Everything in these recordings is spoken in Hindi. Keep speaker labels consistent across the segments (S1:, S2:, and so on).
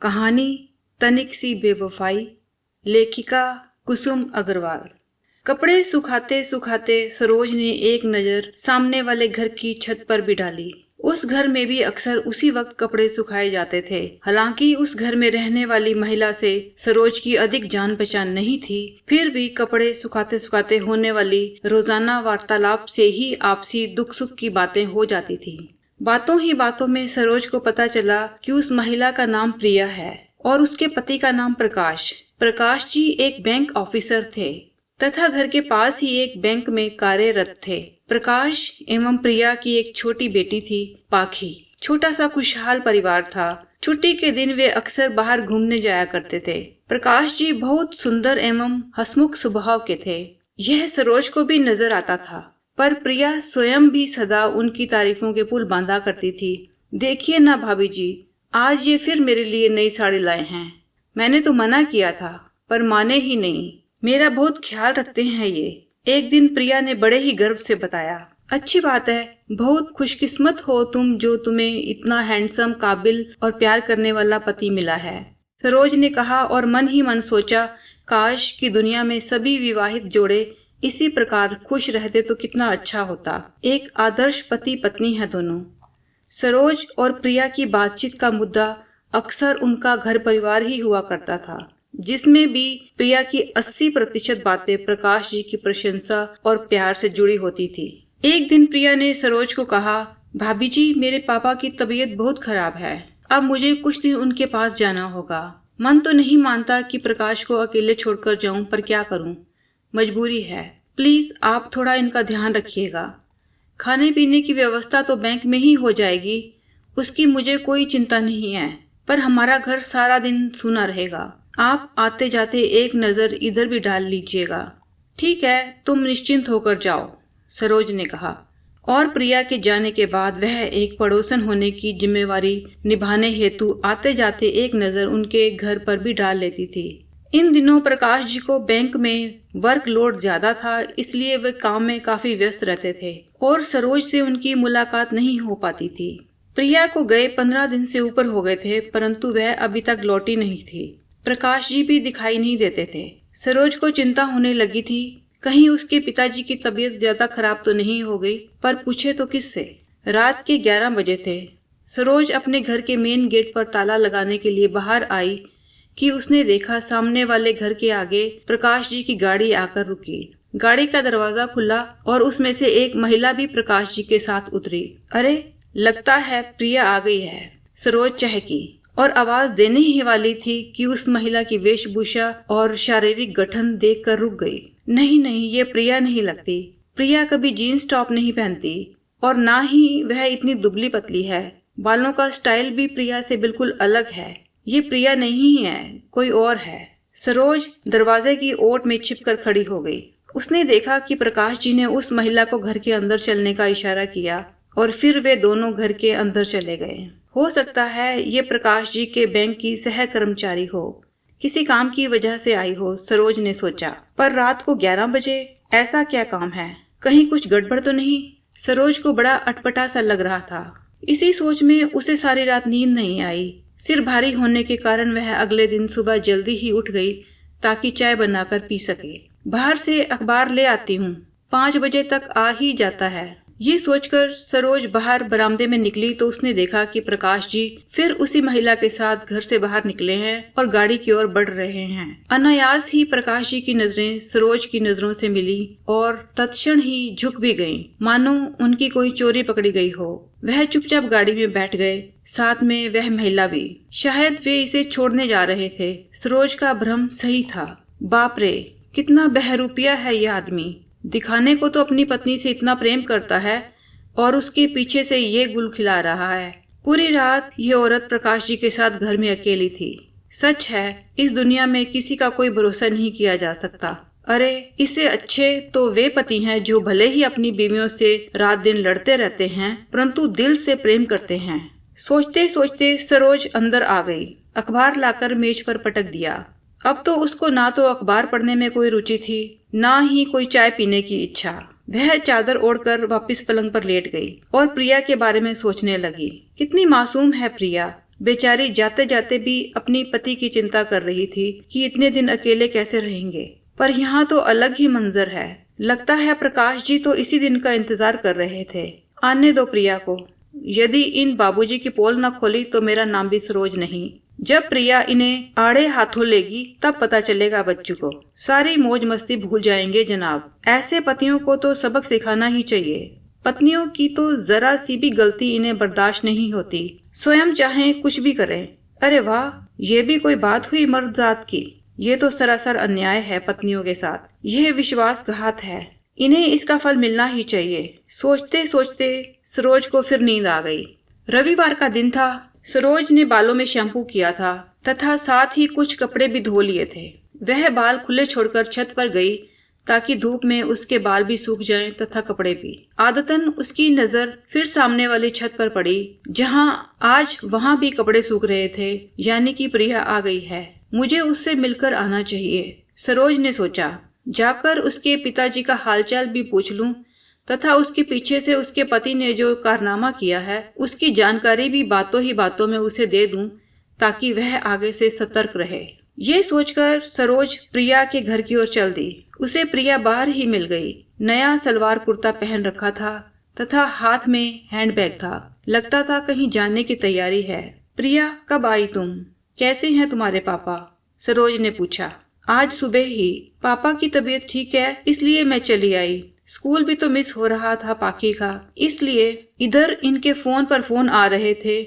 S1: कहानी तनिक सी बेवफाई। लेखिका कुसुम अग्रवाल। कपड़े सुखाते सुखाते सरोज ने एक नजर सामने वाले घर की छत पर भी डाली। उस घर में भी अक्सर उसी वक्त कपड़े सुखाए जाते थे। हालांकि उस घर में रहने वाली महिला से सरोज की अधिक जान पहचान नहीं थी, फिर भी कपड़े सुखाते सुखाते होने वाली रोजाना वार्तालाप से ही आपसी दुख सुख की बातें हो जाती थी। बातों ही बातों में सरोज को पता चला कि उस महिला का नाम प्रिया है और उसके पति का नाम प्रकाश। प्रकाश जी एक बैंक ऑफिसर थे तथा घर के पास ही एक बैंक में कार्यरत थे। प्रकाश एवं प्रिया की एक छोटी बेटी थी, पाखी। छोटा सा खुशहाल परिवार था। छुट्टी के दिन वे अक्सर बाहर घूमने जाया करते थे। प्रकाश जी बहुत सुंदर एवं हंसमुख स्वभाव के थे। यह सरोज को भी नजर आता था, पर प्रिया स्वयं भी सदा उनकी तारीफों के पुल बांधा करती थी। देखिए ना भाभी जी, आज ये फिर मेरे लिए नई साड़ी लाए हैं। मैंने तो मना किया था, पर माने ही नहीं। मेरा बहुत ख्याल रखते हैं ये। एक दिन प्रिया ने बड़े ही गर्व से बताया। अच्छी बात है, बहुत खुशकिस्मत हो तुम जो तुम्हें इतना हैंडसम, काबिल और प्यार करने वाला पति मिला है, सरोज ने कहा और मन ही मन सोचा, काश की दुनिया में सभी विवाहित जोड़े इसी प्रकार खुश रहते तो कितना अच्छा होता। एक आदर्श पति पत्नी है दोनों। सरोज और प्रिया की बातचीत का मुद्दा अक्सर उनका घर परिवार ही हुआ करता था, जिसमें भी प्रिया की 80% बातें प्रकाश जी की प्रशंसा और प्यार से जुड़ी होती थी। एक दिन प्रिया ने सरोज को कहा, भाभी जी मेरे पापा की तबीयत बहुत खराब है, अब मुझे कुछ दिन उनके पास जाना होगा। मन तो नहीं मानता कि प्रकाश को अकेले छोड़कर जाऊं, पर क्या करूं, मजबूरी है। प्लीज आप थोड़ा इनका ध्यान रखिएगा। खाने पीने की व्यवस्था तो बैंक में ही हो जाएगी, उसकी मुझे कोई चिंता नहीं है, पर हमारा घर सारा दिन सूना रहेगा। आप आते जाते एक नजर इधर भी डाल लीजिएगा। ठीक है, तुम निश्चिंत होकर जाओ, सरोज ने कहा। और प्रिया के जाने के बाद वह एक पड़ोसन होने की जिम्मेवारी निभाने हेतु आते जाते एक नजर उनके घर पर भी डाल लेती थी। इन दिनों प्रकाश जी को बैंक में वर्कलोड ज्यादा था, इसलिए वे काम में काफी व्यस्त रहते थे और सरोज से उनकी मुलाकात नहीं हो पाती थी। प्रिया को गए 15 दिन से ऊपर हो गए थे, परंतु वह अभी तक लौटी नहीं थी। प्रकाश जी भी दिखाई नहीं देते थे। सरोज को चिंता होने लगी थी, कहीं उसके पिताजी की तबीयत ज्यादा खराब तो नहीं हो गई, पर पूछे तो किससे। रात के 11 बजे थे। सरोज अपने घर के मेन गेट पर ताला लगाने के लिए बाहर आई कि उसने देखा सामने वाले घर के आगे प्रकाश जी की गाड़ी आकर रुकी। गाड़ी का दरवाजा खुला और उसमें से एक महिला भी प्रकाश जी के साथ उतरी। अरे, लगता है प्रिया आ गई है, सरोज चहकी और आवाज देने ही वाली थी कि उस महिला की वेशभूषा और शारीरिक गठन देखकर रुक गई। नहीं नहीं, ये प्रिया नहीं लगती। प्रिया कभी जीन्स टॉप नहीं पहनती और ना ही वह इतनी दुबली पतली है। बालों का स्टाइल भी प्रिया से बिल्कुल अलग है। ये प्रिया नहीं है, कोई और है। सरोज दरवाजे की ओट में छिपकर खड़ी हो गई। उसने देखा कि प्रकाश जी ने उस महिला को घर के अंदर चलने का इशारा किया और फिर वे दोनों घर के अंदर चले गए। हो सकता है ये प्रकाश जी के बैंक की सह कर्मचारी हो, किसी काम की वजह से आई हो, सरोज ने सोचा। पर रात को 11 बजे ऐसा क्या काम है, कहीं कुछ गड़बड़ तो नहीं। सरोज को बड़ा अटपटा सा लग रहा था। इसी सोच में उसे सारी रात नींद नहीं आई। सिर भारी होने के कारण वह अगले दिन सुबह जल्दी ही उठ गई ताकि चाय बनाकर पी सके। बाहर से अखबार ले आती हूँ, 5 बजे तक आ ही जाता है। ये सोचकर सरोज बाहर बरामदे में निकली तो उसने देखा कि प्रकाश जी फिर उसी महिला के साथ घर से बाहर निकले हैं और गाड़ी की ओर बढ़ रहे हैं। अनायास ही प्रकाश जी की नजरें सरोज की नजरों से मिली और तत्क्षण ही झुक भी गईं, मानो उनकी कोई चोरी पकड़ी गई हो। वह चुपचाप गाड़ी में बैठ गए, साथ में वह महिला भी। शायद वे इसे छोड़ने जा रहे थे। सरोज का भ्रम सही था। बाप रे, कितना बहरूपिया है यह आदमी। दिखाने को तो अपनी पत्नी से इतना प्रेम करता है और उसके पीछे से ये गुल खिला रहा है। पूरी रात ये औरत प्रकाश जी के साथ घर में अकेली थी। सच है, इस दुनिया में किसी का कोई भरोसा नहीं किया जा सकता। अरे, इससे अच्छे तो वे पति हैं जो भले ही अपनी बीवियों से रात दिन लड़ते रहते हैं, परंतु दिल से प्रेम करते हैं। सोचते सोचते सरोज अंदर आ गई। अखबार लाकर मेज पर पटक दिया। अब तो उसको ना तो अखबार पढ़ने में कोई रुचि थी, ना ही कोई चाय पीने की इच्छा। वह चादर ओढ़कर वापस पलंग पर लेट गई और प्रिया के बारे में सोचने लगी। कितनी मासूम है प्रिया, बेचारी जाते जाते भी अपनी पति की चिंता कर रही थी कि इतने दिन अकेले कैसे रहेंगे। पर यहाँ तो अलग ही मंजर है। लगता है प्रकाश जी तो इसी दिन का इंतजार कर रहे थे। आने दो प्रिया को। यदि इन बाबूजी की पोल न खोली तो मेरा नाम भी सरोज नहीं। जब प्रिया इन्हें आड़े हाथों लेगी तब पता चलेगा बच्चों को। सारी मौज मस्ती भूल जाएंगे जनाब। ऐसे पतियों को तो सबक सिखाना ही चाहिए। पत्नियों की तो जरा सी भी गलती इन्हें बर्दाश्त नहीं होती, स्वयं चाहे कुछ भी करें। अरे वाह, ये भी कोई बात हुई मर्द जात की। ये तो सरासर अन्याय है पत्नियों के साथ। यह विश्वासघात है। इन्हें इसका फल मिलना ही चाहिए। सोचते सोचते सरोज को फिर नींद आ गई। रविवार का दिन था। सरोज ने बालों में शैम्पू किया था तथा साथ ही कुछ कपड़े भी धो लिए थे। वह बाल खुले छोड़कर छत पर गई ताकि धूप में उसके बाल भी सूख जाएं तथा कपड़े भी। आदतन उसकी नजर फिर सामने वाली छत पर पड़ी जहां आज वहां भी कपड़े सूख रहे थे, यानी कि प्रिया आ गई है। मुझे उससे मिलकर आना चाहिए, सरोज ने सोचा। जाकर उसके पिताजी का हालचाल भी पूछ लूं तथा उसके पीछे से उसके पति ने जो कारनामा किया है उसकी जानकारी भी बातों ही बातों में उसे दे दूं ताकि वह आगे से सतर्क रहे। ये सोचकर सरोज प्रिया के घर की ओर चल दी। उसे प्रिया बाहर ही मिल गई। नया सलवार कुर्ता पहन रखा था तथा हाथ में हैंडबैग था। लगता था कहीं जाने की तैयारी है। प्रिया, कब आई तुम? कैसे हैं तुम्हारे पापा? सरोज ने पूछा। आज सुबह ही। पापा की तबीयत ठीक है इसलिए मैं चली आई। स्कूल भी तो मिस हो रहा था पाखी का, इसलिए इधर इनके फोन पर फोन आ रहे थे।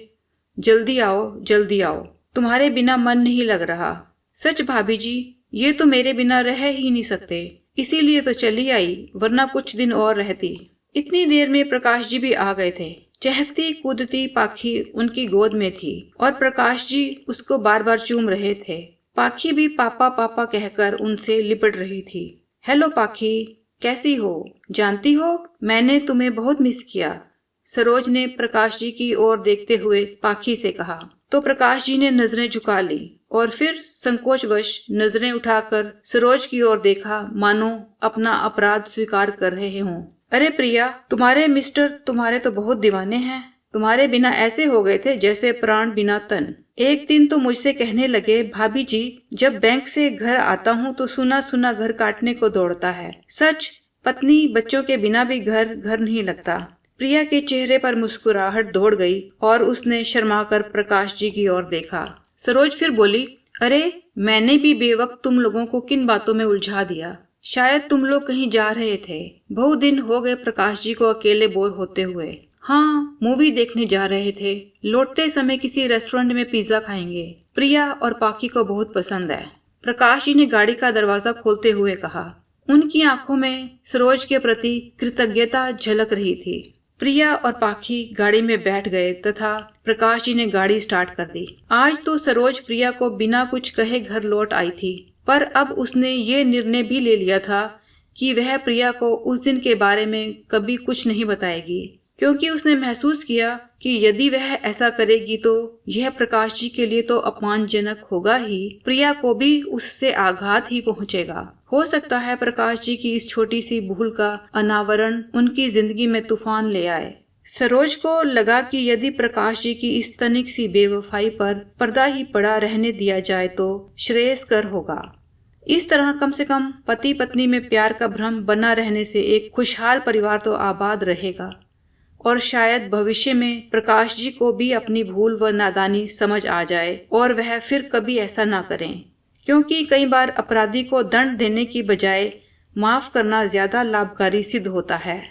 S1: जल्दी आओ, जल्दी आओ, तुम्हारे बिना मन नहीं लग रहा। सच भाभी जी, ये तो मेरे बिना रह ही नहीं सकते, इसीलिए तो चली आई, वरना कुछ दिन और रहती। इतनी देर में प्रकाश जी भी आ गए थे। चहकती कूदती पाखी उनकी गोद में थी और प्रकाश जी उसको बार बार चूम रहे थे। पाखी भी पापा पापा कहकर उनसे लिपट रही थी। हेलो पाखी, कैसी हो? जानती हो मैंने तुम्हें बहुत मिस किया, सरोज ने प्रकाश जी की ओर देखते हुए पाखी से कहा। तो प्रकाश जी ने नजरें झुका ली और फिर संकोचवश नजरें उठाकर सरोज की ओर देखा, मानो अपना अपराध स्वीकार कर रहे हों। अरे प्रिया, तुम्हारे मिस्टर तुम्हारे तो बहुत दीवाने हैं। तुम्हारे बिना ऐसे हो गए थे जैसे प्राण बिना तन। एक दिन तो मुझसे कहने लगे, भाभी जी जब बैंक से घर आता हूँ तो सुना सुना घर काटने को दौड़ता है। सच, पत्नी बच्चों के बिना भी घर घर नहीं लगता। प्रिया के चेहरे पर मुस्कुराहट दौड़ गई और उसने शर्माकर प्रकाश जी की ओर देखा। सरोज फिर बोली, अरे मैंने भी बेवक्त तुम लोगों को किन बातों में उलझा दिया। शायद तुम लोग कहीं जा रहे थे। बहुत दिन हो गए प्रकाश जी को अकेले बोर होते हुए। हाँ, मूवी देखने जा रहे थे। लौटते समय किसी रेस्टोरेंट में पिज्जा खाएंगे। प्रिया और पाखी को बहुत पसंद है, प्रकाश जी ने गाड़ी का दरवाजा खोलते हुए कहा। उनकी आंखों में सरोज के प्रति कृतज्ञता झलक रही थी। प्रिया और पाखी गाड़ी में बैठ गए तथा प्रकाश जी ने गाड़ी स्टार्ट कर दी। आज तो सरोज प्रिया को बिना कुछ कहे घर लौट आई थी, पर अब उसने ये निर्णय भी ले लिया था कि वह प्रिया को उस दिन के बारे में कभी कुछ नहीं बताएगी, क्योंकि उसने महसूस किया कि यदि वह ऐसा करेगी तो यह प्रकाश जी के लिए तो अपमानजनक होगा ही, प्रिया को भी उससे आघात ही पहुंचेगा। हो सकता है प्रकाश जी की इस छोटी सी भूल का अनावरण उनकी जिंदगी में तूफान ले आए। सरोज को लगा कि यदि प्रकाश जी की इस तनिक सी बेवफाई पर पर्दा ही पड़ा रहने दिया जाए तो श्रेयस्कर होगा। इस तरह कम से कम पति पत्नी में प्यार का भ्रम बना रहने से एक खुशहाल परिवार तो आबाद रहेगा और शायद भविष्य में प्रकाश जी को भी अपनी भूल व नादानी समझ आ जाए और वह फिर कभी ऐसा ना करें, क्योंकि कई बार अपराधी को दंड देने की बजाय माफ करना ज्यादा लाभकारी सिद्ध होता है।